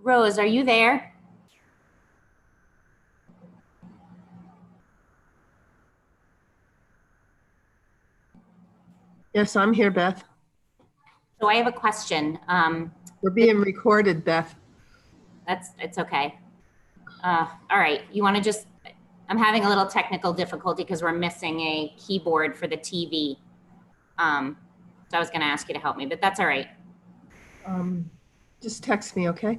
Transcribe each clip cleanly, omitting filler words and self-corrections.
Rose, are you there? Yes, I'm here, Beth. So I have a question. We're being recorded, Beth. It's okay. All right, you want to just, I'm having a little technical difficulty because we're missing a keyboard for the TV. So I was going to ask you to help me, but that's all right. Um, just text me, okay?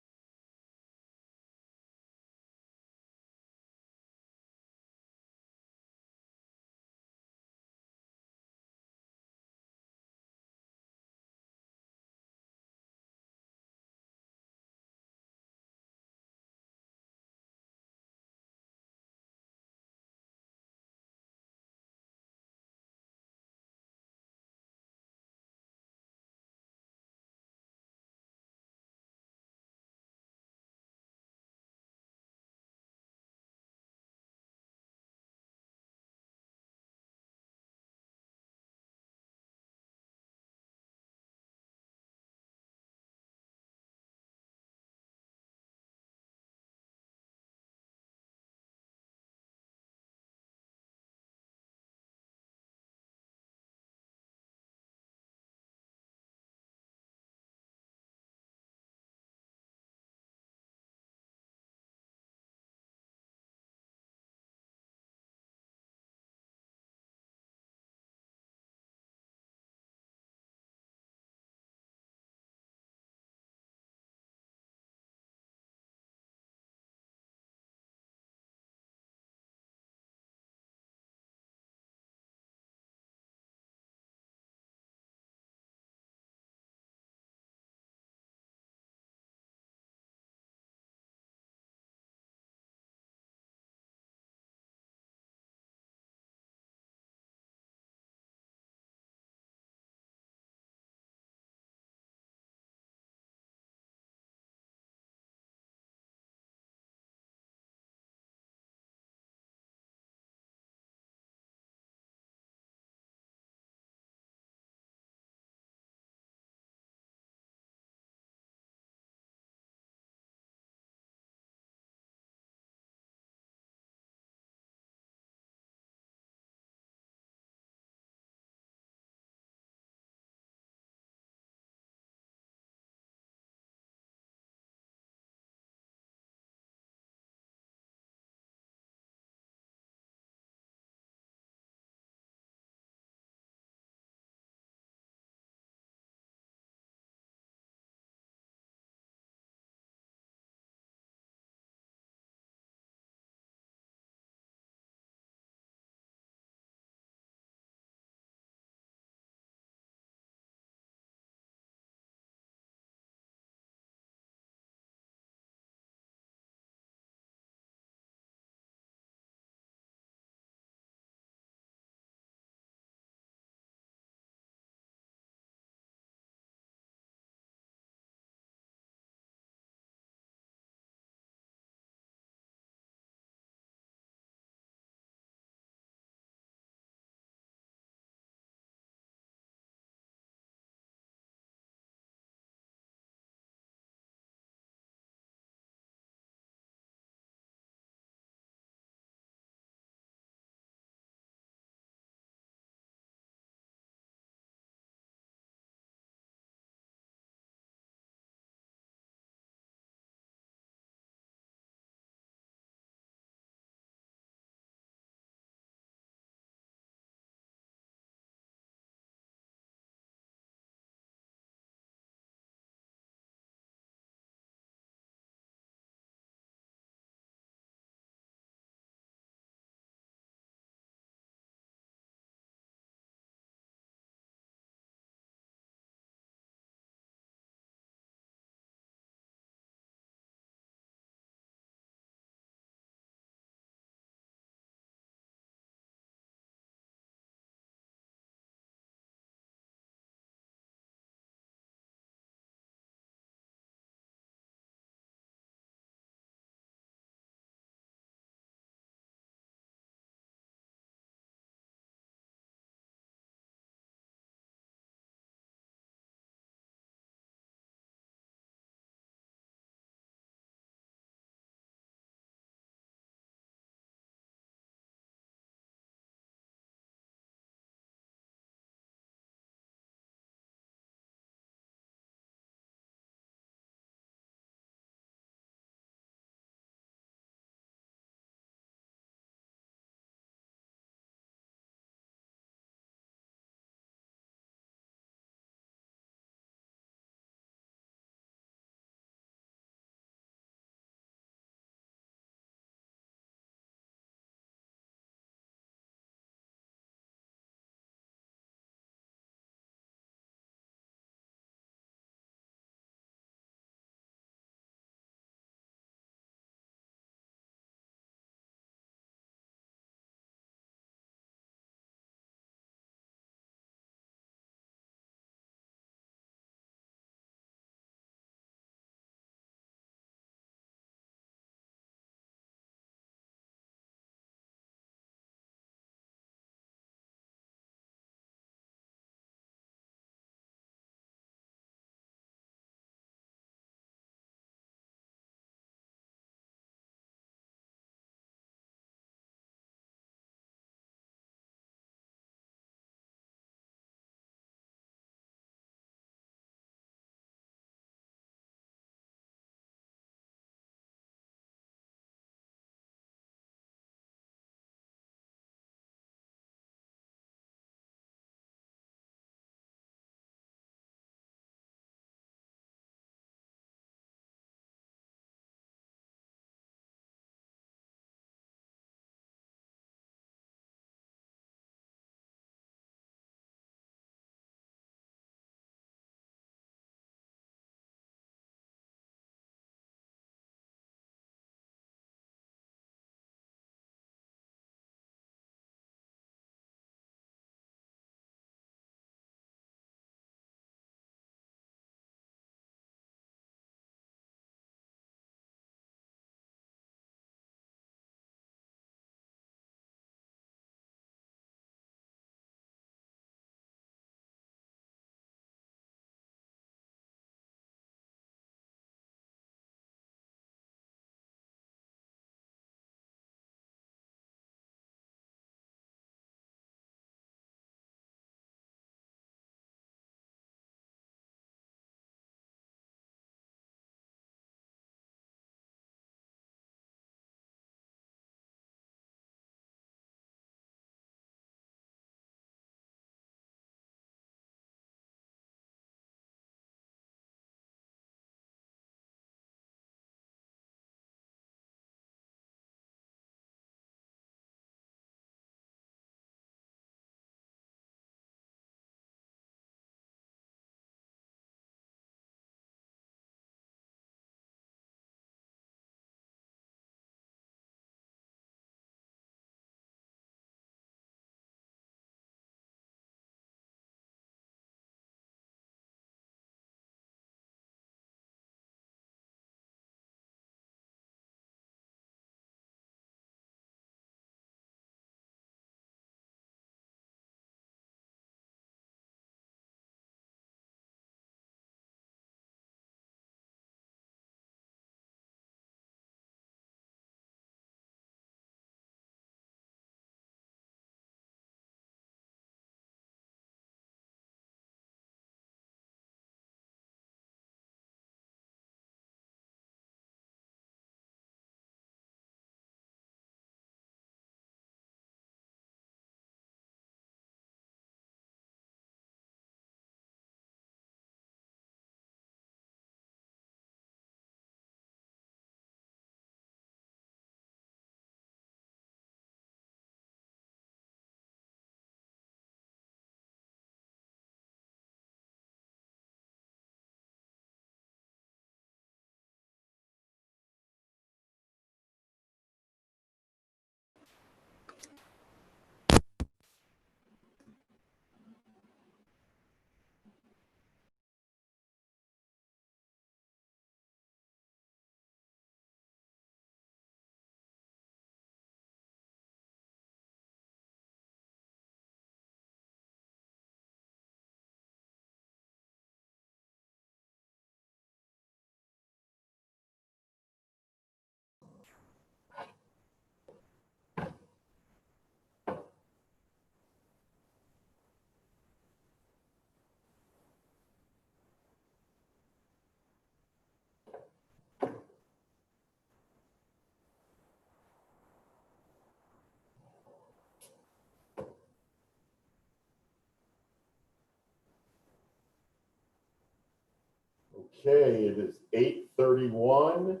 Okay, it is 8:31.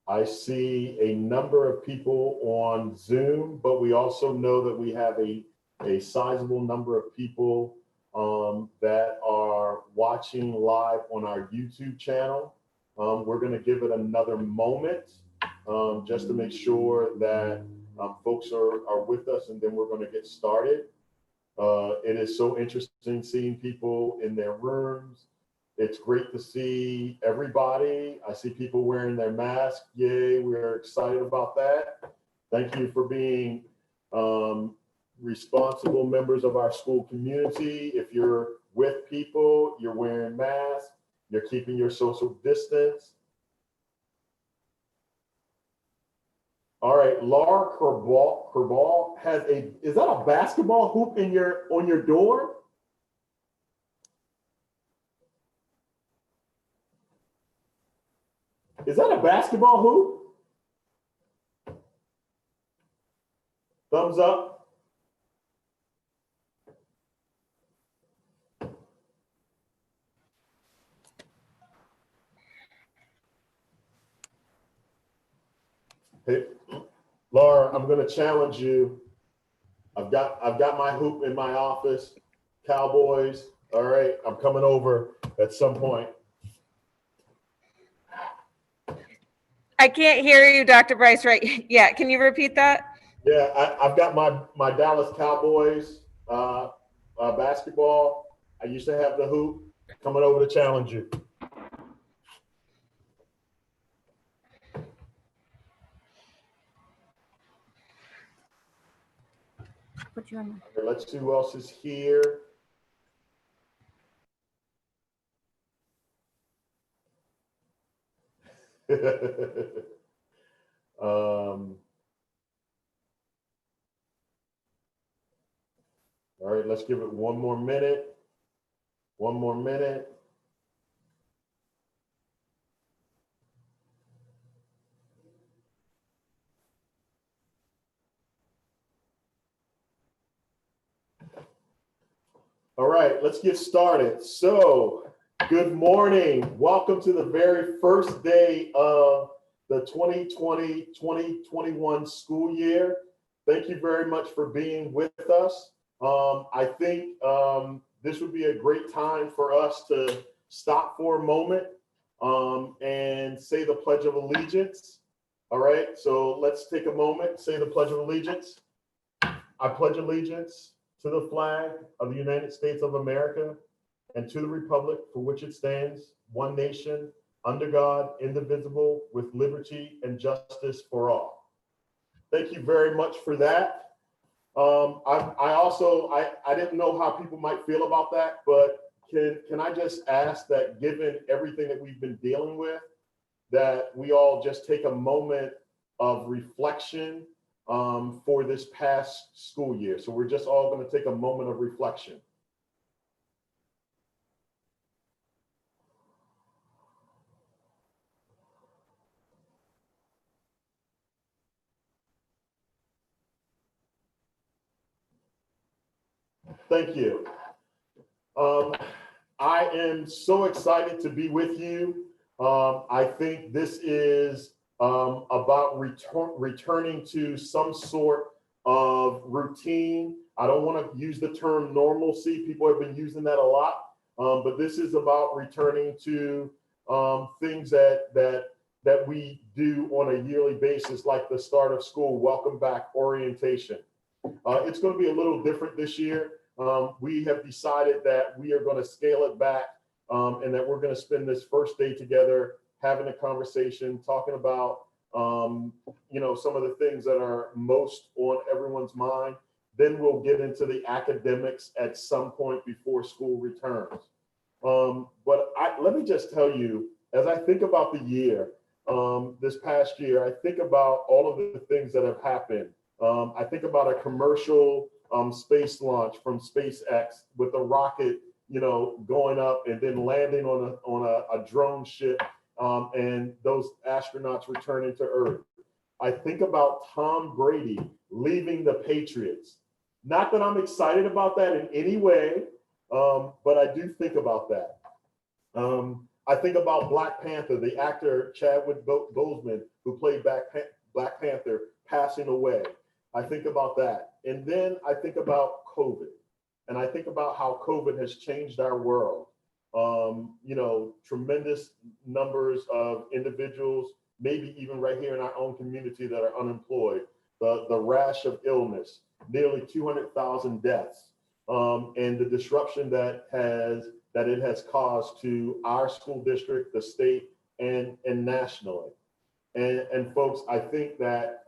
I see a number of people on Zoom, but we also know that we have a sizable number of people that are watching live on our YouTube channel. We're going to give it another moment just to make sure that folks are with us, and then we're going to get started. It is so interesting seeing people in their rooms. It's great to see everybody. I see people wearing their masks. Yay, we're excited about that. Thank you for being responsible members of our school community. If you're with people, you're wearing masks, you're keeping your social distance. All right, Laura Kerbal has is that a basketball hoop on your door? Is that a basketball hoop? Thumbs up. Hey, Laura, I'm going to challenge you. I've got my hoop in my office. Cowboys. All right, I'm coming over at some point. I can't hear you, Dr. Bryce, right? Yeah, can you repeat that? Yeah, I've got my Dallas Cowboys basketball. I used to have the hoop. Coming over to challenge you. Put you on. Okay, let's see who else is here. All right, let's give it one more minute. One more minute. All right, let's get started. So, good morning. Welcome to the very first day of the 2020-2021 school year. Thank you very much for being with us. I think this would be a great time for us to stop for a moment and say the Pledge of Allegiance. All right, so let's take a moment, say the Pledge of Allegiance. I pledge allegiance to the flag of the United States of America and to the republic for which it stands, one nation, under God, indivisible, with liberty and justice for all. Thank you very much for that. I didn't know how people might feel about that, but can I just ask that, given everything that we've been dealing with, that we all just take a moment of reflection for this past school year. So we're just all going to take a moment of reflection. Thank you. I am so excited to be with you. I think this is about returning to some sort of routine. I don't want to use the term normalcy. People have been using that a lot, but this is about returning to things that we do on a yearly basis, like the start of school, welcome back orientation. It's going to be a little different this year. We have decided that we are going to scale it back and that we're going to spend this first day together having a conversation, talking about, some of the things that are most on everyone's mind. Then we'll get into the academics at some point before school returns. But let me just tell you, as I think about the year, this past year, I think about all of the things that have happened. I think about a commercial space launch from SpaceX with a rocket, going up and then landing on a drone ship, and those astronauts returning to Earth. I think about Tom Brady leaving the Patriots. Not that I'm excited about that in any way, but I do think about that. I think about Black Panther, the actor Chadwick Boseman, who played Black Panther, passing away. I think about that. And then I think about COVID. And I think about how COVID has changed our world. You know, tremendous numbers of individuals, maybe even right here in our own community, that are unemployed. The rash of illness, nearly 200,000 deaths, and the disruption that it has caused to our school district, the state, and nationally. And folks, I think that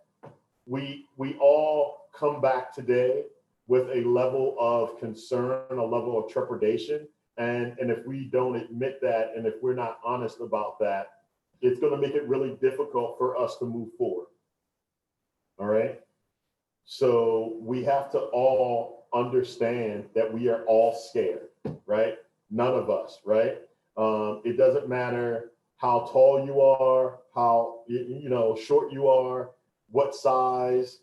we all come back today with a level of concern, a level of trepidation. And if we don't admit that, and if we're not honest about that, it's going to make it really difficult for us to move forward. All right. So we have to all understand that we are all scared, right? None of us, right? It doesn't matter how tall you are, how short you are, what size,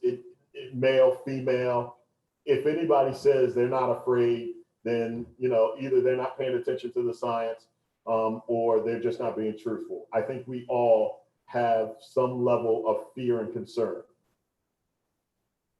male, female. If anybody says they're not afraid, then either they're not paying attention to the science, or they're just not being truthful. I think we all have some level of fear and concern.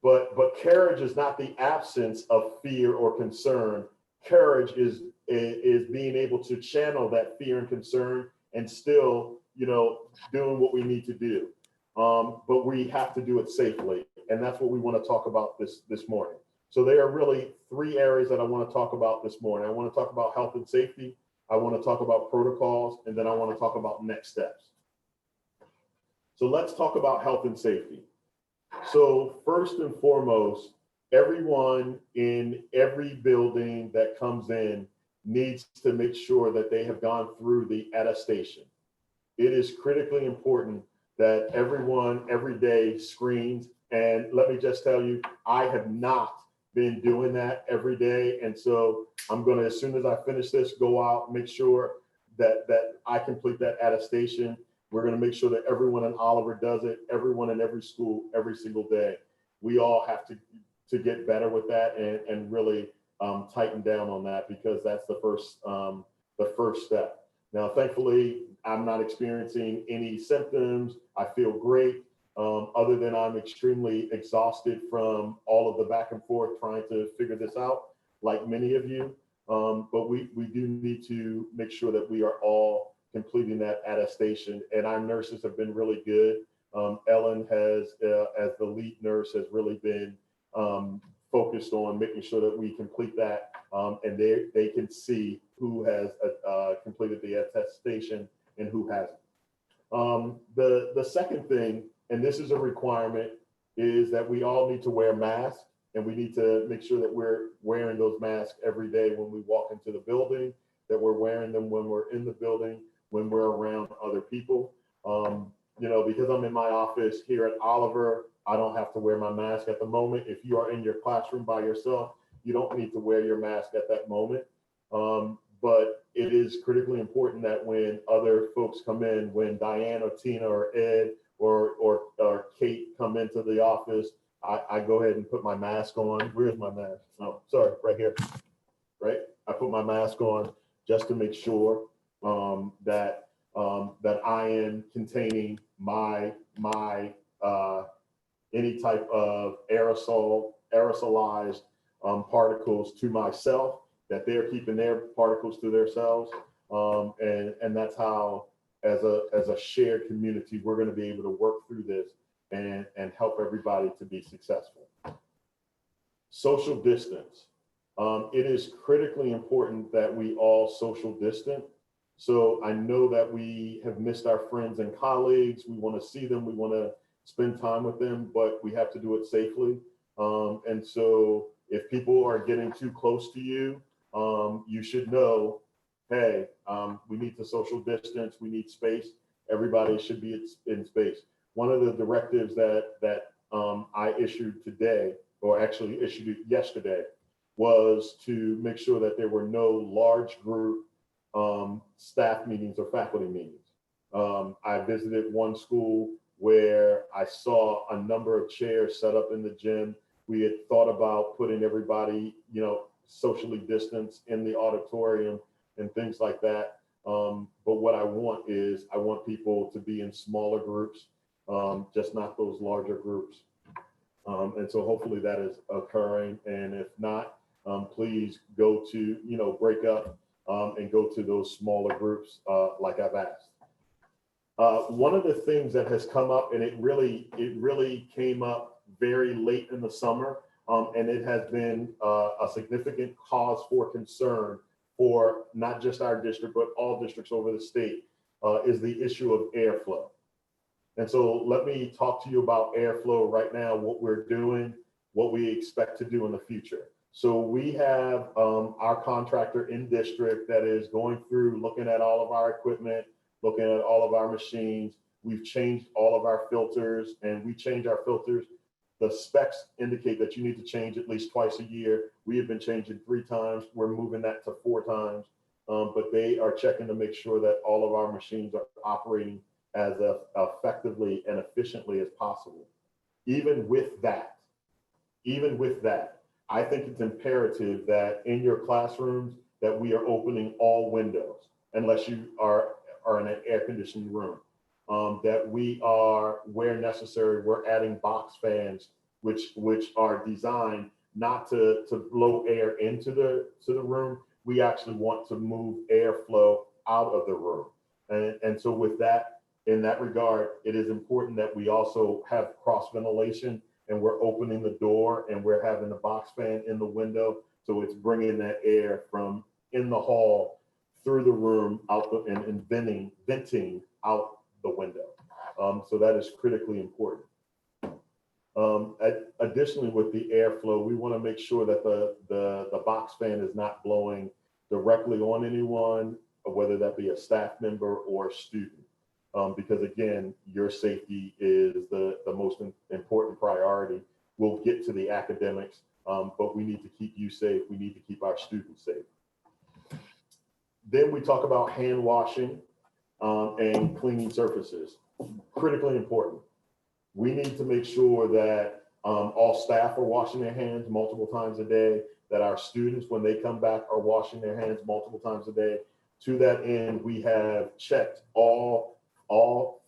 But courage is not the absence of fear or concern. Courage is being able to channel that fear and concern and still, doing what we need to do. But we have to do it safely. And that's what we want to talk about this morning. So there are really three areas that I want to talk about this morning. I want to talk about health and safety. I want to talk about protocols, and then I want to talk about next steps. So let's talk about health and safety. So first and foremost, everyone in every building that comes in needs to make sure that they have gone through the attestation. It is critically important that everyone every day screens. And let me just tell you, I have not been doing that every day. And so I'm going to, as soon as I finish this, go out, make sure that I complete that attestation. We're going to make sure that everyone in Oliver does it, everyone in every school, every single day. We all have to get better with that and really tighten down on that, because that's the first step. Now, thankfully, I'm not experiencing any symptoms. I feel great, other than I'm extremely exhausted from all of the back and forth trying to figure this out, like many of you. But we do need to make sure that we are all completing that attestation, and our nurses have been really good. Ellen has, as the lead nurse, has really been focused on making sure that we complete that, and they can see who has completed the attestation and who hasn't. The second thing, and this is a requirement, is that we all need to wear masks, and we need to make sure that we're wearing those masks every day when we walk into the building, that we're wearing them when we're in the building, when we're around other people. Because I'm in my office here at Oliver, I don't have to wear my mask at the moment. If you are in your classroom by yourself, you don't need to wear your mask at that moment. But it is critically important that when other folks come in, when Diane or Tina or Ed or Kate come into the office, I go ahead and put my mask on. Where's my mask? Oh, sorry, right here. Right? I put my mask on just to make sure that I am containing my any type of aerosolized particles to myself, that they're keeping their particles to themselves, and that's how, as a shared community, we're going to be able to work through this and help everybody to be successful. Social distance. It is critically important that we all social distance. So I know that we have missed our friends and colleagues. We want to see them. We want to spend time with them, but we have to do it safely. And so if people are getting too close to you, you should know, hey, we need to social distance. We need space. Everybody should be in space. One of the directives that I issued today, or actually issued it yesterday, was to make sure that there were no large group staff meetings or faculty meetings. I visited one school where I saw a number of chairs set up in the gym. We had thought about putting everybody, socially distanced in the auditorium and things like that. But what I want is I want people to be in smaller groups, just not those larger groups. And so hopefully that is occurring. And if not, please go to, break up and go to those smaller groups like I've asked. One of the things that has come up, and it really came up very late in the summer, and it has been a significant cause for concern for not just our district, but all districts over the state, is the issue of airflow. And so let me talk to you about airflow right now, what we're doing, what we expect to do in the future. So we have our contractor in district that is going through, looking at all of our equipment, looking at all of our machines. We've changed all of our filters, and we change our filters. The specs indicate that you need to change at least twice a year. We have been changing 3 times. We're moving that to 4 times, but they are checking to make sure that all of our machines are operating as effectively and efficiently as possible. Even with that, I think it's imperative that in your classrooms that we are opening all windows, unless you are in an air conditioned room. That we are, where necessary, we're adding box fans, which are designed not to blow air into the room. We actually want to move airflow out of the room. And so with that, in that regard, it is important that we also have cross ventilation, and we're opening the door and we're having the box fan in the window. So it's bringing that air from in the hall through the room out and venting out the window. So that is critically important. Additionally, with the airflow, we want to make sure that the box fan is not blowing directly on anyone, whether that be a staff member or a student. Because again, your safety is the most important priority. We'll get to the academics, but we need to keep you safe. We need to keep our students safe. Then we talk about hand washing and cleaning surfaces. Critically important. We need to make sure that all staff are washing their hands multiple times a day, that our students, when they come back, are washing their hands multiple times a day. To that end, we have checked all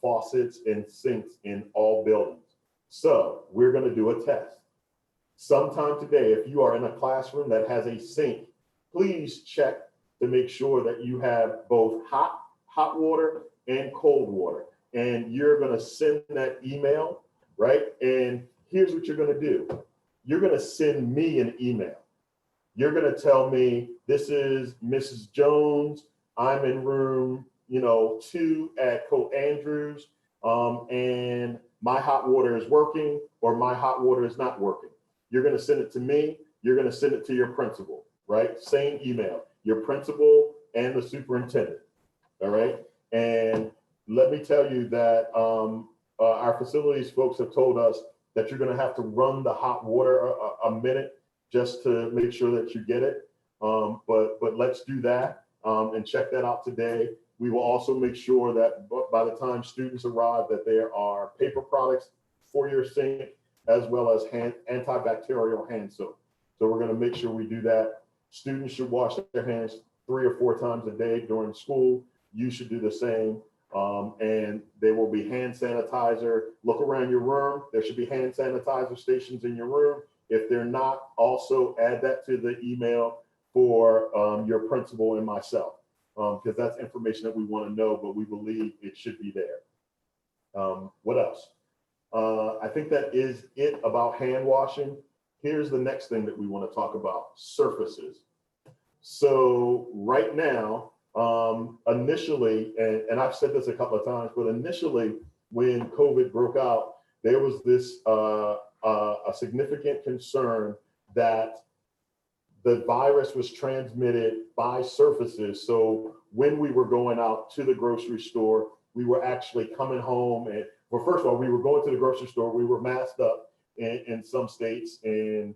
faucets and sinks in all buildings. So we're going to do a test. Sometime today, if you are in a classroom that has a sink, please check to make sure that you have both hot water and cold water. And you're going to send that email, right? And here's what you're going to do. You're going to send me an email. You're going to tell me, this is Mrs. Jones. I'm in room 2 at Coat Andrews, and my hot water is working, or my hot water is not working. You're going to send it to me. You're going to send it to your principal, right? Same email, your principal and the superintendent. All right. And let me tell you that our facilities folks have told us that you're going to have to run the hot water a minute just to make sure that you get it. But let's do that and check that out today. We will also make sure that by the time students arrive, that there are paper products for your sink, as well as antibacterial hand soap. So we're going to make sure we do that. Students should wash their hands 3 or 4 times a day during school. You should do the same. And there will be hand sanitizer. Look around your room. There should be hand sanitizer stations in your room. If they're not, also add that to the email for your principal and myself, because that's information that we want to know, but we believe it should be there. What else? I think that is it about hand washing. Here's the next thing that we want to talk about: surfaces. So right now, initially, and I've said this a couple of times, but initially when COVID broke out, there was this a significant concern that the virus was transmitted by surfaces. So when we were going out to the grocery store, we were actually coming home, and well, first of all, we were going to the grocery store, we were masked up in some states, and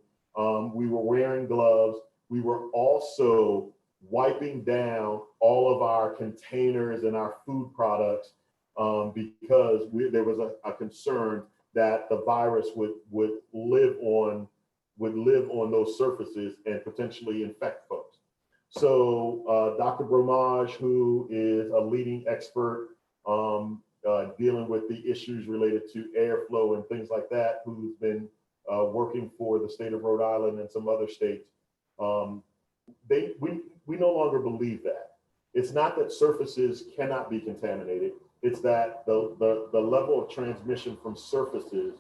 we were wearing gloves. We were also wiping down all of our containers and our food products because there was a concern that the virus would live on those surfaces and potentially infect folks. So Dr. Bromage, who is a leading expert dealing with the issues related to airflow and things like that, who's been working for the state of Rhode Island and some other states, we no longer believe that. It's not that surfaces cannot be contaminated. It's that the level of transmission from surfaces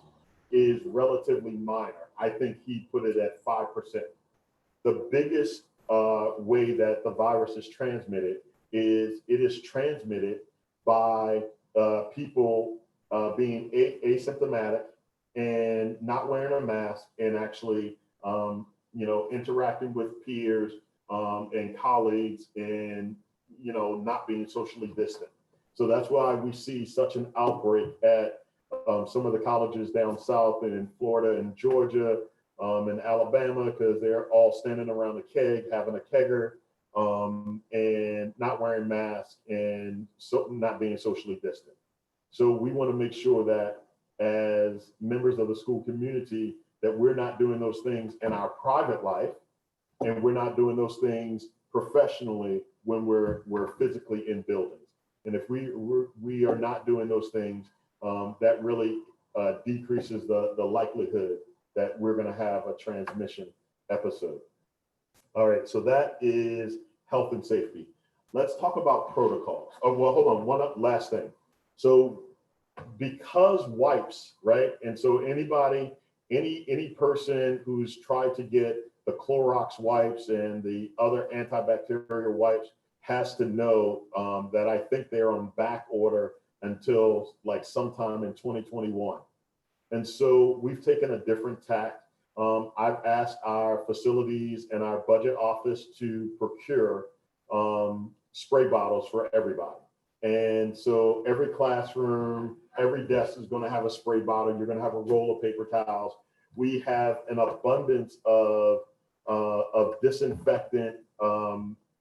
is relatively minor. I think he put it at 5%. The biggest way that the virus is transmitted is it is transmitted by people being asymptomatic and not wearing a mask and actually, interacting with peers and colleagues and, not being socially distant. So that's why we see such an outbreak at some of the colleges down south and in Florida and Georgia and Alabama, because they're all standing around a keg, having a kegger, and not wearing masks and so not being socially distant. So we want to make sure that as members of the school community, that we're not doing those things in our private life, and we're not doing those things professionally when we're physically in buildings. And if we are not doing those things, that really decreases the likelihood that we're going to have a transmission episode. All right, so that is health and safety. Let's talk about protocols. Oh, well, hold on, one last thing. So because wipes, right? And so anybody, any person who's tried to get the Clorox wipes and the other antibacterial wipes has to know that I think they're on back order until like sometime in 2021. And so we've taken a different tack. I've asked our facilities and our budget office to procure spray bottles for everybody. And so every classroom, every desk is going to have a spray bottle. You're going to have a roll of paper towels. We have an abundance of disinfectant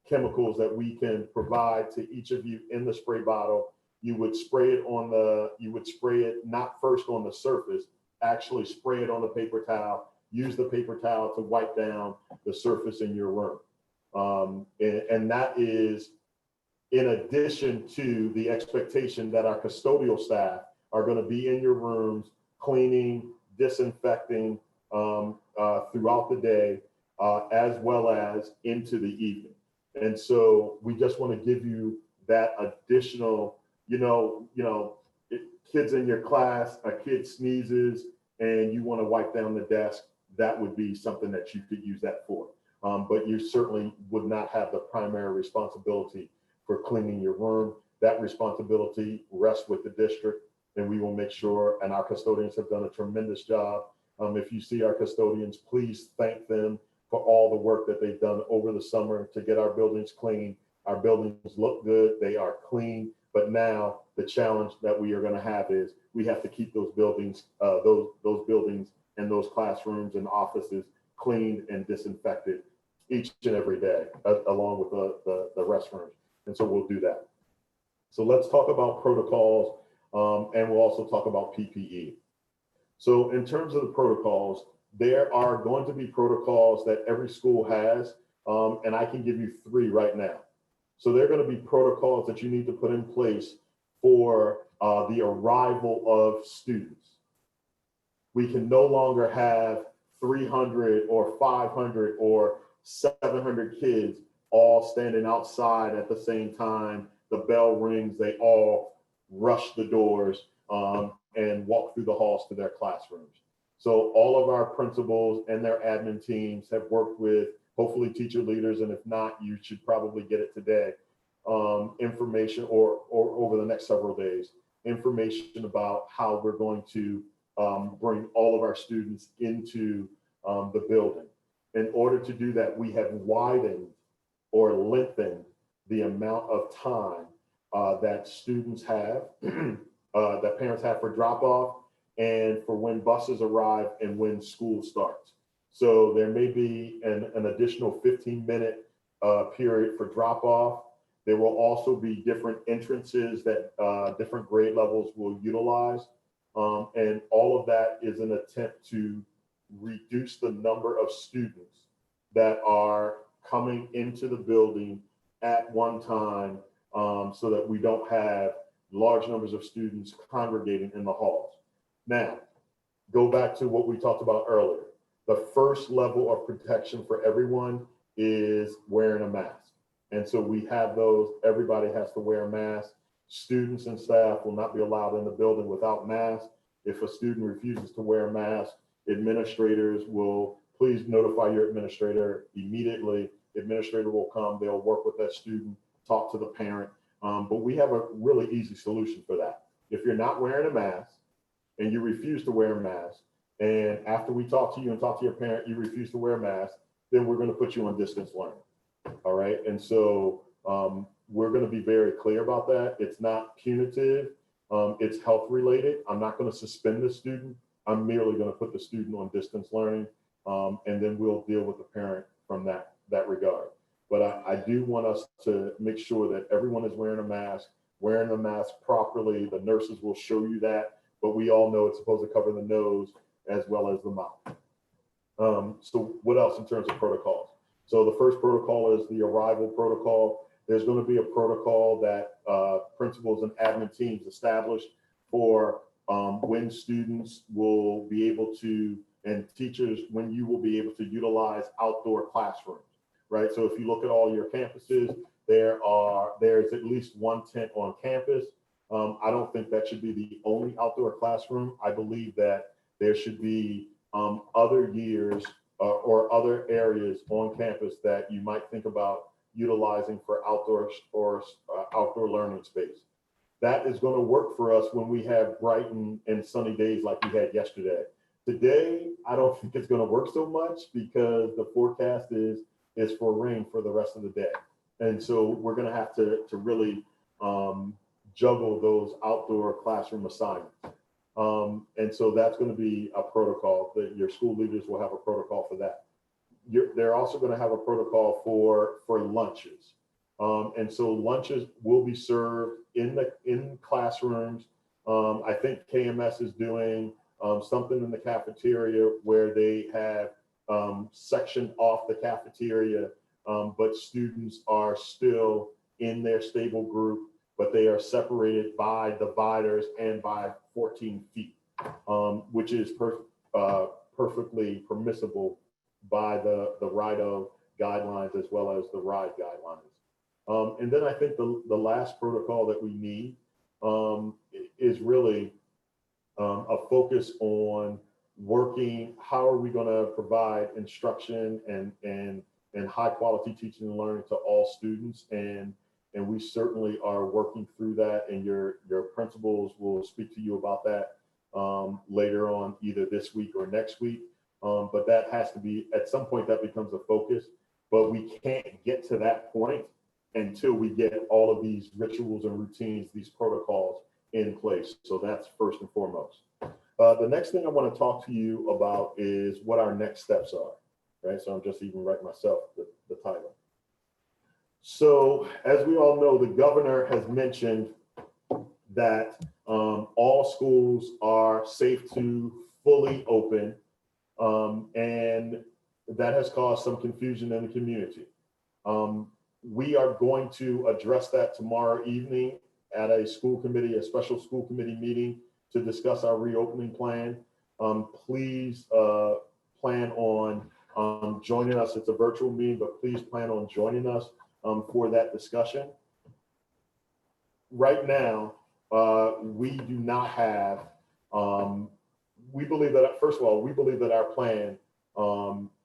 chemicals that we can provide to each of you in the spray bottle. You would spray it not first on the surface, actually spray it on the paper towel, use the paper towel to wipe down the surface in your room. And that is in addition to the expectation that our custodial staff are going to be in your rooms, cleaning, disinfecting throughout the day, as well as into the evening. And so we just want to give you that additional, kids in your class, a kid sneezes and you want to wipe down the desk, that would be something that you could use that for. But you certainly would not have the primary responsibility for cleaning your room. That responsibility rests with the district, and we will make sure, and our custodians have done a tremendous job. If you see our custodians, please thank them for all the work that they've done over the summer to get our buildings clean. Our buildings look good, they are clean, but now the challenge that we are going to have is we have to keep those buildings, those buildings and those classrooms and offices cleaned and disinfected each and every day, along with the restrooms. And so we'll do that. So let's talk about protocols, and we'll also talk about PPE. So in terms of the protocols, there are going to be protocols that every school has, and I can give you 3 right now. So there are going to be protocols that you need to put in place for the arrival of students. We can no longer have 300 or 500 or 700 kids all standing outside at the same time. The bell rings, they all rush the doors and walk through the halls to their classrooms. So all of our principals and their admin teams have worked with hopefully teacher leaders, and if not, you should probably get it today, information or over the next several days, information about how we're going to bring all of our students into the building. In order to do that, we have widened or lengthened the amount of time that students have, that parents have for drop-off and for when buses arrive and when school starts. So there may be an additional 15-minute period for drop-off. There will also be different entrances that different grade levels will utilize. And all of that is an attempt to reduce the number of students that are coming into the building at one time, so that we don't have large numbers of students congregating in the halls. Now, go back to what we talked about earlier. The first level of protection for everyone is wearing a mask. And so we have those, everybody has to wear a mask. Students and staff will not be allowed in the building without masks. If a student refuses to wear a mask, administrators will, please notify your administrator immediately. Administrator will come, they'll work with that student, talk to the parent. But we have a really easy solution for that. If you're not wearing a mask and you refuse to wear a mask, and after we talk to you and talk to your parent, you refuse to wear a mask, then we're going to put you on distance learning. All right. And so we're going to be very clear about that. It's not punitive. It's health related. I'm not going to suspend the student. I'm merely going to put the student on distance learning. And then we'll deal with the parent from that regard. But I do want us to make sure that everyone is wearing the mask properly. The nurses will show you that, but we all know it's supposed to cover the nose as well as the mouth. So what else in terms of protocols? So the first protocol is the arrival protocol. There's going to be a protocol that principals and admin teams establish for when students will be able to, and teachers, when you will be able to utilize outdoor classrooms, right? So if you look at all your campuses, there's at least one tent on campus. I don't think that should be the only outdoor classroom. I believe that there should be other years or other areas on campus that you might think about utilizing for outdoor or outdoor learning space. That is going to work for us when we have bright and sunny days like we had yesterday. Today, I don't think it's going to work so much because the forecast is for rain for the rest of the day. And so we're going to have to really juggle those outdoor classroom assignments. And so that's going to be a protocol that your school leaders will have a protocol for that. They're also going to have a protocol for lunches. And so lunches will be served in classrooms. I think KMS is doing something in the cafeteria where they have sectioned off the cafeteria, but students are still in their stable group, but they are separated by dividers and by 14 feet, which is perfectly permissible by the RIDO guidelines as well as the RIDE guidelines. And then I think the last protocol that we need is really a focus on working, how are we going to provide instruction and high quality teaching and learning to all students, and we certainly are working through that, and your principals will speak to you about that later on, either this week or next week. But that has to be, at some point that becomes a focus, but we can't get to that point until we get all of these rituals and routines, these protocols in place. So that's first and foremost. The next thing I want to talk to you about is what our next steps are, right? So I'm just even writing myself the title. So as we all know, the governor has mentioned that all schools are safe to fully open, and that has caused some confusion in the community. We are going to address that tomorrow evening at a special school committee meeting to discuss our reopening plan. Please plan on joining us. It's a virtual meeting, but please plan on joining us for that discussion. Right now, we do not have, we believe that, first of all, we believe that our plan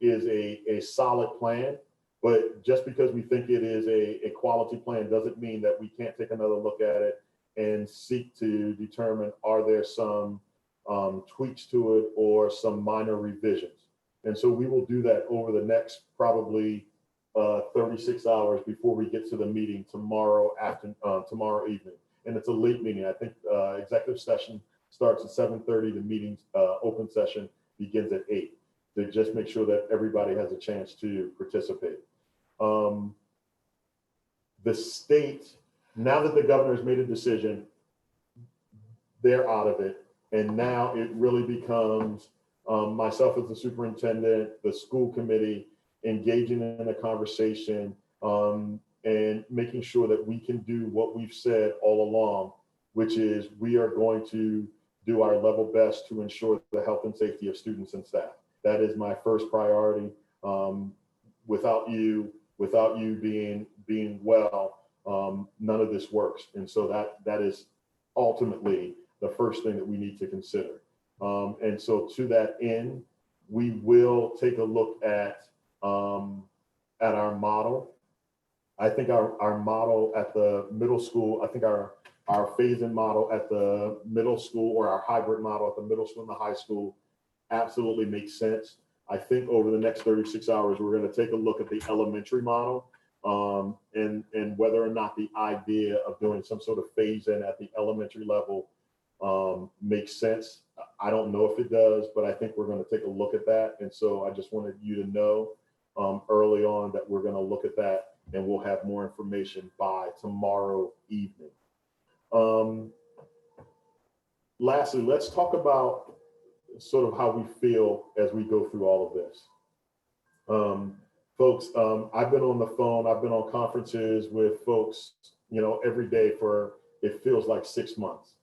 is a solid plan, but just because we think it is a quality plan doesn't mean that we can't take another look at it and seek to determine, are there some tweaks to it or some minor revisions. And so we will do that over the next probably 36 hours before we get to the meeting tomorrow evening. And it's a late meeting. I think executive session starts at 7:30. The meeting's open session begins at 8, to just make sure that everybody has a chance to participate. The state, now that the governor's made a decision, they're out of it. And now it really becomes myself as the superintendent, the school committee, engaging in a conversation, and making sure that we can do what we've said all along, which is we are going to do our level best to ensure the health and safety of students and staff. That is my first priority. Without you being well, none of this works. And so that is ultimately the first thing that we need to consider. And so to that end, we will take a look at our model. I think our model at the middle school, I think our phase-in model at the middle school, or our hybrid model at the middle school and the high school, absolutely makes sense. I think over the next 36 hours, we're going to take a look at the elementary model, and whether or not the idea of doing some sort of phase-in at the elementary level makes sense. I don't know if it does, but I think we're going to take a look at that. And so I just wanted you to know early on that we're going to look at that, and we'll have more information by tomorrow evening. Lastly, let's talk about sort of how we feel as we go through all of this. Folks, I've been on the phone, I've been on conferences with folks, every day for, it feels like 6 months.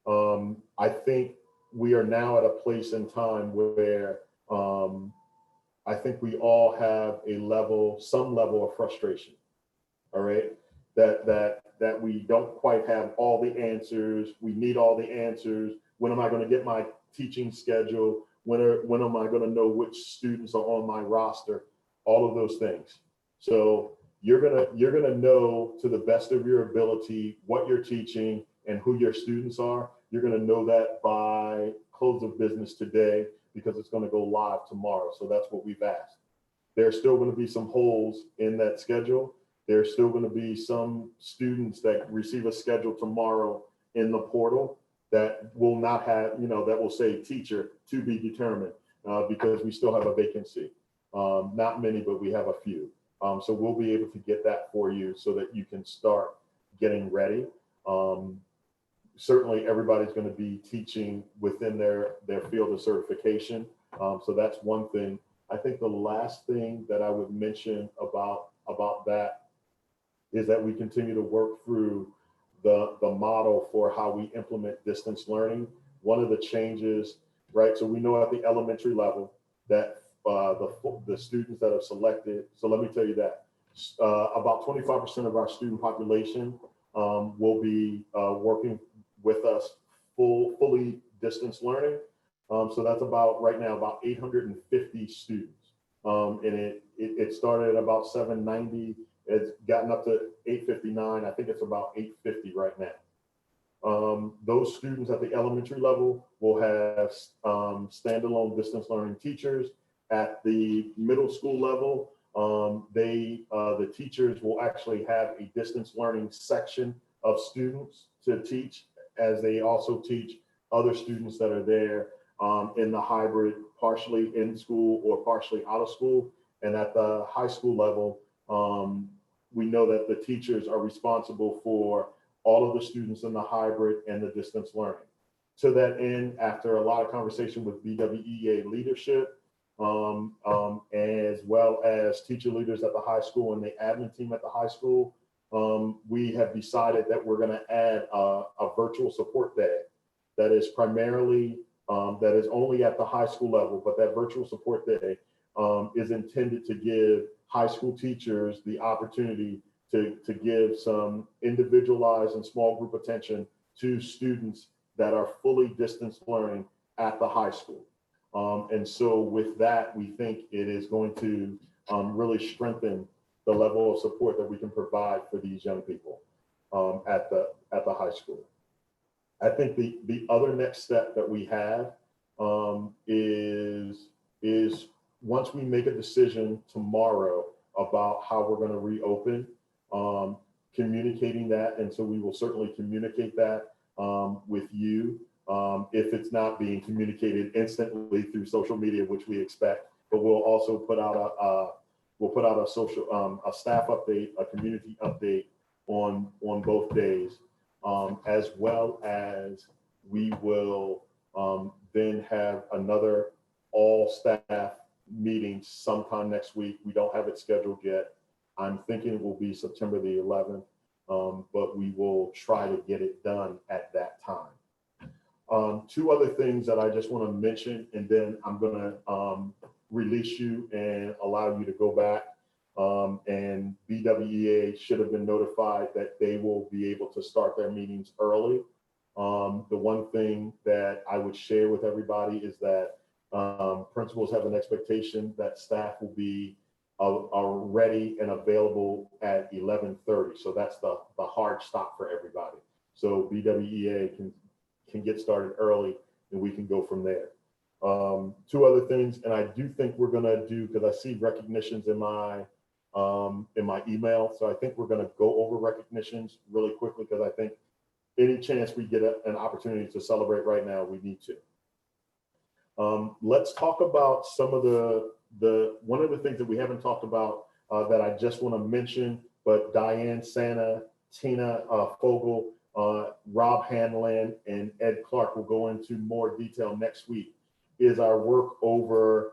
I think we are now at a place in time where I think we all have some level of frustration, all right? That we don't quite have all the answers. We need all the answers. When am I going to get my teaching schedule? When am I going to know which students are on my roster? All of those things. So you're gonna know to the best of your ability what you're teaching and who your students are. You're gonna know that by close of business today, because it's going to go live tomorrow. So that's what we've asked. There's still going to be some holes in that schedule. There's still going to be some students that receive a schedule tomorrow in the portal that will not have, that will say teacher to be determined, because we still have a vacancy. Not many, but we have a few. So we'll be able to get that for you so that you can start getting ready. Certainly everybody's going to be teaching within their field of certification. So that's one thing. I think the last thing that I would mention about that is that we continue to work through the model for how we implement distance learning. One of the changes, right? So we know at the elementary level that the students that have selected, so let me tell you that about 25% of our student population will be working with us fully distance learning. So that's right now about 850 students. And it started at about 790. It's gotten up to 859. I think it's about 850 right now. Those students at the elementary level will have standalone distance learning teachers. At the middle school level, the teachers will actually have a distance learning section of students to teach, as they also teach other students that are there in the hybrid, partially in school or partially out of school. And at the high school level, we know that the teachers are responsible for all of the students in the hybrid and the distance learning. To that end, after a lot of conversation with BWEA leadership, as well as teacher leaders at the high school and the admin team at the high school, we have decided that we're going to add a virtual support day that is primarily, that is only at the high school level, but that virtual support day is intended to give high school teachers the opportunity to give some individualized and small group attention to students that are fully distance learning at the high school. And so with that, we think it is going to really strengthen the level of support that we can provide for these young people at the high school. I think the other next step that we have is once we make a decision tomorrow about how we're going to reopen, communicating that. And so we will certainly communicate that with you if it's not being communicated instantly through social media, which we expect. But we'll also put out a social a staff update, a community update on both days, as well as we will then have another all staff meeting sometime next week. We don't have it scheduled yet. I'm thinking it will be September the 11th, but we will try to get it done at that time. Two other things that I just want to mention, and then I'm going to release you and allow you to go back. And BWEA should have been notified that they will be able to start their meetings early. The one thing that I would share with everybody is that principals have an expectation that staff will be are ready and available at 11:30. So that's the hard stop for everybody. So BWEA can get started early and we can go from there. Two other things, and I do think we're gonna do, because I see recognitions in my email. So I think we're gonna go over recognitions really quickly, because I think any chance we get an opportunity to celebrate right now, we need to. Let's talk about some of one of the things that we haven't talked about that I just want to mention, but Diane Santa, Tina Fogel, Rob Hanlon, and Ed Clark will go into more detail next week, is our work over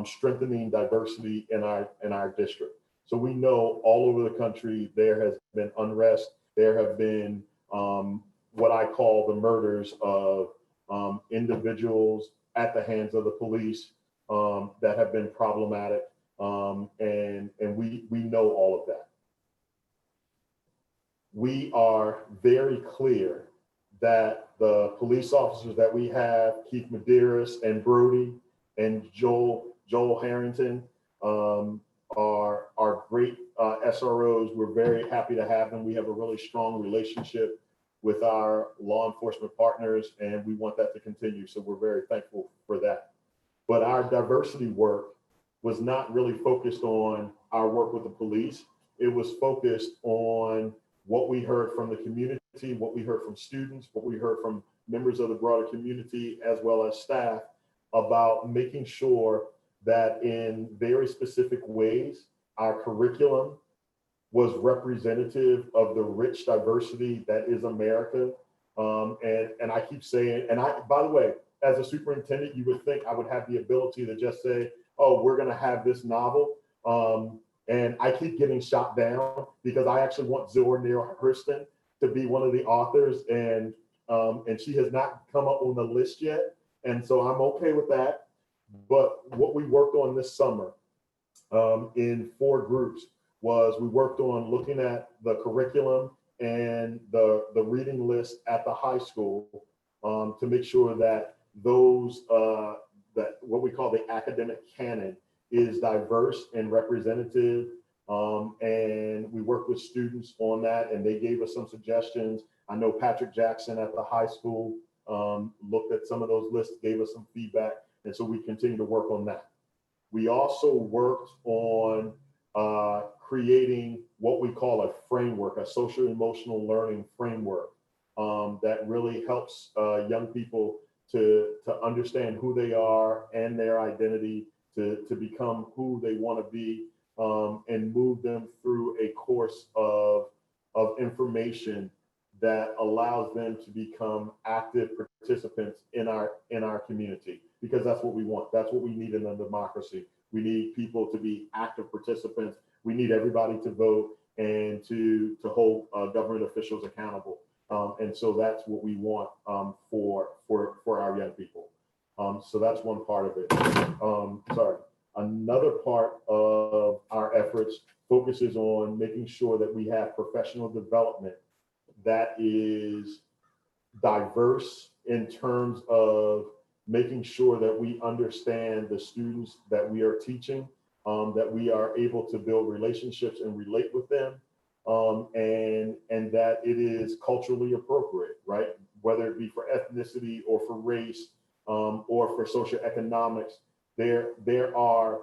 strengthening diversity in our district. So we know all over the country there has been unrest. There have been what I call the murders of individuals at the hands of the police that have been problematic, and we know all of that. We are very clear that the police officers that we have, Keith Medeiros and Brody and Joel Harrington, are great SROs. We're very happy to have them. We have a really strong relationship with our law enforcement partners, and we want that to continue. So we're very thankful for that. But our diversity work was not really focused on our work with the police. It was focused on what we heard from the community, what we heard from students, what we heard from members of the broader community, as well as staff, about making sure that in very specific ways, our curriculum was representative of the rich diversity that is America. And I keep saying, and by the way, as a superintendent, you would think I would have the ability to just say, oh, we're gonna have this novel. And I keep getting shot down because I actually want Zora Neale Hurston to be one of the authors, and she has not come up on the list yet. And so I'm okay with that. But what we worked on this summer in 4 groups was we worked on looking at the curriculum and the reading list at the high school to make sure that those, that what we call the academic canon is diverse and representative. And we worked with students on that, and they gave us some suggestions. I know Patrick Jackson at the high school looked at some of those lists, gave us some feedback. And so we continue to work on that. We also worked on creating what we call a framework, a social emotional learning framework that really helps young people to understand who they are and their identity, to become who they want to be, and move them through a course of information that allows them to become active participants in our community, because that's what we want. That's what we need in a democracy. We need people to be active participants. We need everybody to vote and to hold government officials accountable. And so that's what we want for our young people. So that's one part of it. Sorry. Another part of our efforts focuses on making sure that we have professional development that is diverse in terms of making sure that we understand the students that we are teaching, that we are able to build relationships and relate with them, and that it is culturally appropriate, right? Whether it be for ethnicity or for race or for socioeconomics. There are,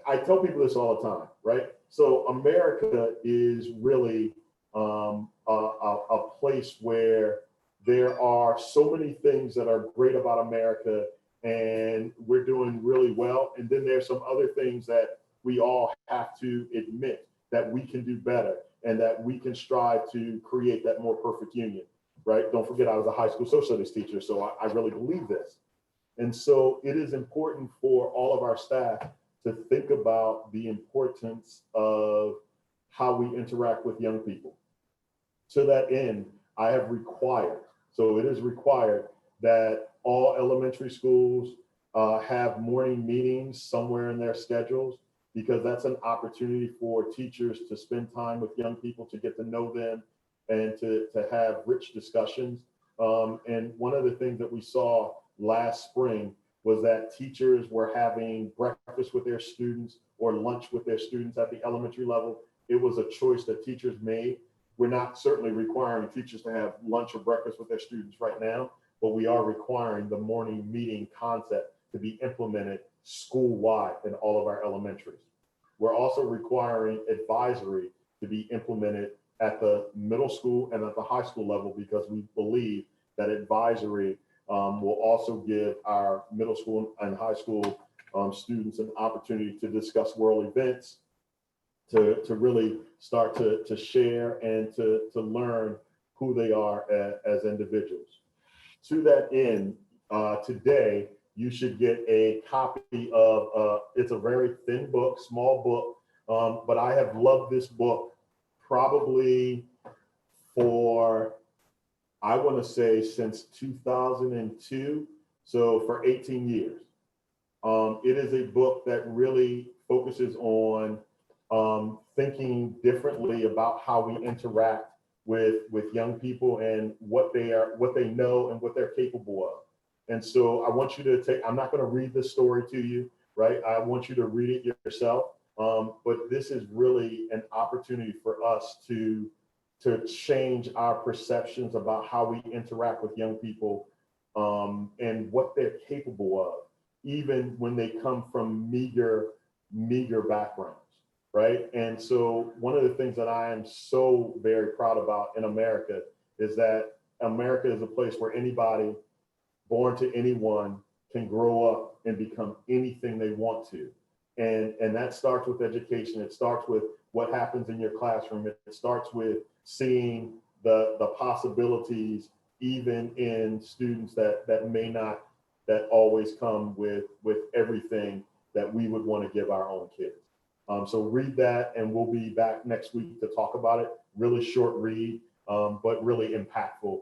I tell people this all the time, right? So America is really a place where there are so many things that are great about America, and we're doing really well. And then there's some other things that we all have to admit that we can do better, and that we can strive to create that more perfect union, right? Don't forget, I was a high school social studies teacher, so I really believe this. And so it is important for all of our staff to think about the importance of how we interact with young people. To that end, I have required, so it is required that all elementary schools have morning meetings somewhere in their schedules, because that's an opportunity for teachers to spend time with young people, to get to know them and to have rich discussions. And one of the things that we saw last spring was that teachers were having breakfast with their students or lunch with their students at the elementary level. It was a choice that teachers made. We're not certainly requiring teachers to have lunch or breakfast with their students right now, but we are requiring the morning meeting concept to be implemented school-wide in all of our elementaries. We're also requiring advisory to be implemented at the middle school and at the high school level, because we believe that advisory will also give our middle school and high school students an opportunity to discuss world events, to really start to share and to learn who they are as individuals. To that end, today, you should get a copy of, it's a very thin book, small book, but I have loved this book probably for, I want to say since 2002, so for 18 years. It is a book that really focuses on thinking differently about how we interact with young people and what they know and what they're capable of. And so I want you to take, I'm not going to read this story to you, right? I want you to read it yourself. But this is really an opportunity for us to change our perceptions about how we interact with young people and what they're capable of, even when they come from meager backgrounds, right? And so one of the things that I am so very proud about in America is that America is a place where anybody born to anyone can grow up and become anything they want to. And that starts with education. It starts with what happens in your classroom. It starts with seeing the possibilities even in students that may not, that always come with everything that we would want to give our own kids. So read that, and we'll be back next week to talk about it. Really short read, but really impactful,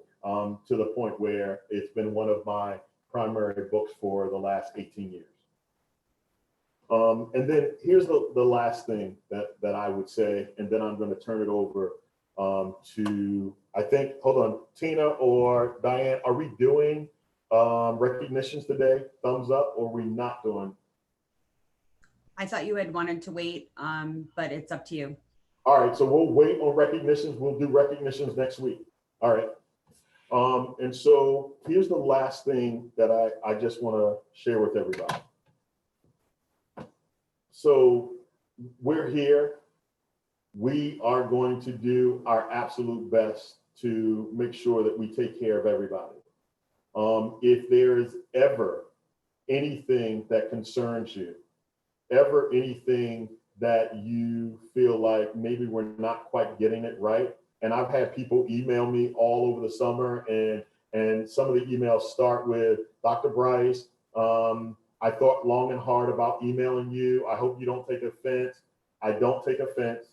to the point where it's been one of my primary books for the last 18 years. And then here's the last thing that I would say, and then I'm going to turn it over to, I think, hold on, Tina or Diane, are we doing recognitions today? Thumbs up, or are we not doing? I thought you had wanted to wait, but it's up to you. All right, so we'll wait on recognitions. We'll do recognitions next week. All right. And so here's the last thing that I just want to share with everybody. So we're here. We are going to do our absolute best to make sure that we take care of everybody. If there is ever anything that concerns you, ever anything that you feel like maybe we're not quite getting it right, and I've had people email me all over the summer, and some of the emails start with, Dr. Bryce, I thought long and hard about emailing you. I hope you don't take offense. I don't take offense,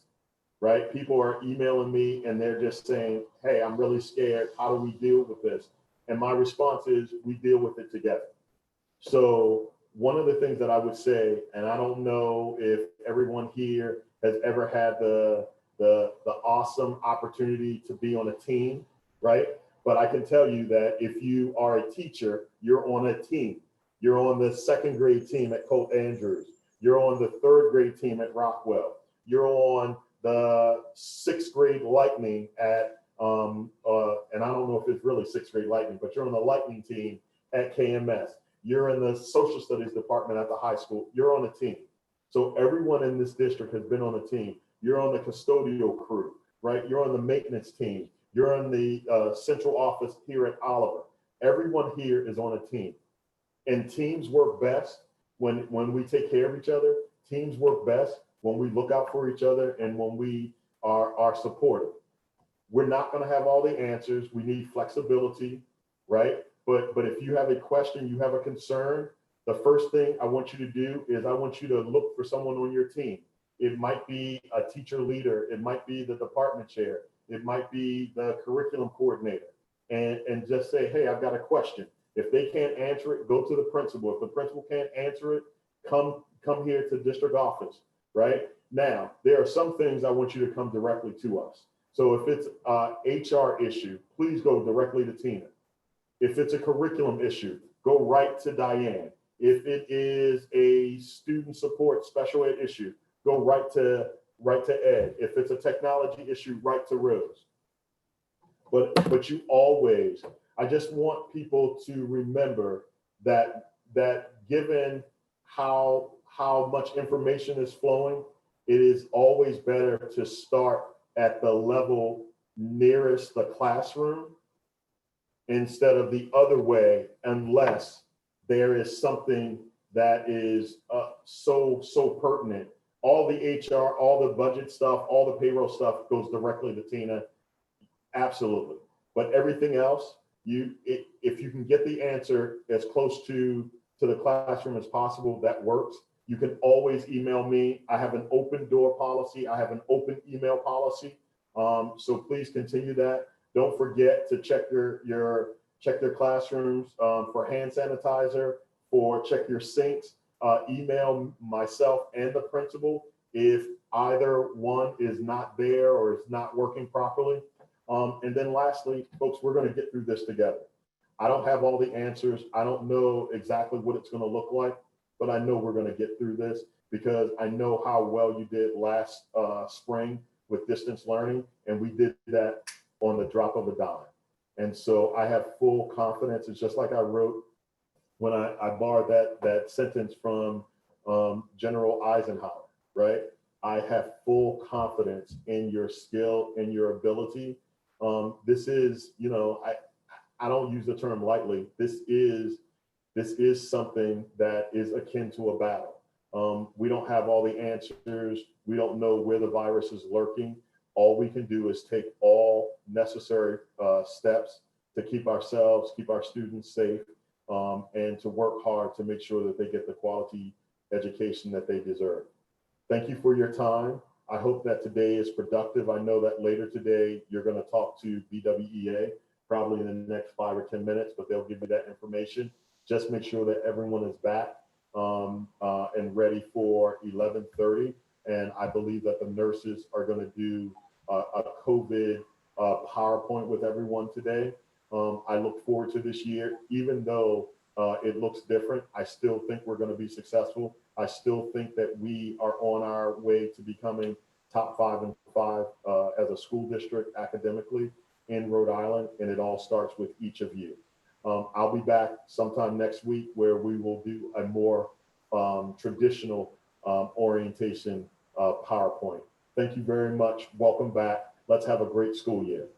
right? People are emailing me and they're just saying, hey, I'm really scared. How do we deal with this? And my response is, we deal with it together. So one of the things that I would say, and I don't know if everyone here has ever had the awesome opportunity to be on a team, right? But I can tell you that if you are a teacher, you're on a team. You're on the second grade team at Colt Andrews. You're on the third grade team at Rockwell. You're on the sixth grade Lightning at, and I don't know if it's really sixth grade Lightning, but you're on the Lightning team at KMS. You're in the social studies department at the high school. You're on a team. So everyone in this district has been on a team. You're on the custodial crew, right? You're on the maintenance team. You're on the central office here at Oliver. Everyone here is on a team. And teams work best when we take care of each other. Teams work best when we look out for each other and when we are supportive. We're not going to have all the answers. We need flexibility, right? but if you have a question, you have a concern, the first thing I want you to do is I want you to look for someone on your team. It might be a teacher leader. It might be the department chair. It might be the curriculum coordinator. And just say, hey, I've got a question. If they can't answer it, go to the principal. If the principal can't answer it, come here to district office, right? Now, there are some things I want you to come directly to us. So if it's a HR issue, please go directly to Tina. If it's a curriculum issue, go right to Diane. If it is a student support special ed issue, go right to Ed. If it's a technology issue, right to Rose. But you always, I just want people to remember that given how much information is flowing, it is always better to start at the level nearest the classroom instead of the other way, unless there is something that is so pertinent. All the HR, all the budget stuff, all the payroll stuff goes directly to Tina. Absolutely. But everything else, if you can get the answer as close to the classroom as possible, that works. You can always email me. I have an open door policy. I have an open email policy. So please continue that. Don't forget to check your classrooms for hand sanitizer, check your sinks. Email myself and the principal if either one is not there or is not working properly. And then lastly, folks, we're going to get through this together. I don't have all the answers. I don't know exactly what it's going to look like, but I know we're going to get through this because I know how well you did last spring with distance learning, and we did that on the drop of a dime. And so I have full confidence. It's just like I wrote when I borrowed that sentence from General Eisenhower, right? I have full confidence in your skill and your ability. This is, I don't use the term lightly. This is something that is akin to a battle. We don't have all the answers. We don't know where the virus is lurking. All we can do is take all necessary steps to keep ourselves, keep our students safe, and to work hard to make sure that they get the quality education that they deserve. Thank you for your time. I hope that today is productive. I know that later today, you're going to talk to BWEA, probably in the next 5 or 10 minutes, but they'll give you that information. Just make sure that everyone is back and ready for 11:30. And I believe that the nurses are going to do a COVID PowerPoint with everyone today. I look forward to this year, even though it looks different. I still think we're going to be successful. I still think that we are on our way to becoming top 5 and 5 as a school district academically in Rhode Island, and it all starts with each of you. I'll be back sometime next week where we will do a more traditional orientation PowerPoint. Thank you very much. Welcome back. Let's have a great school year.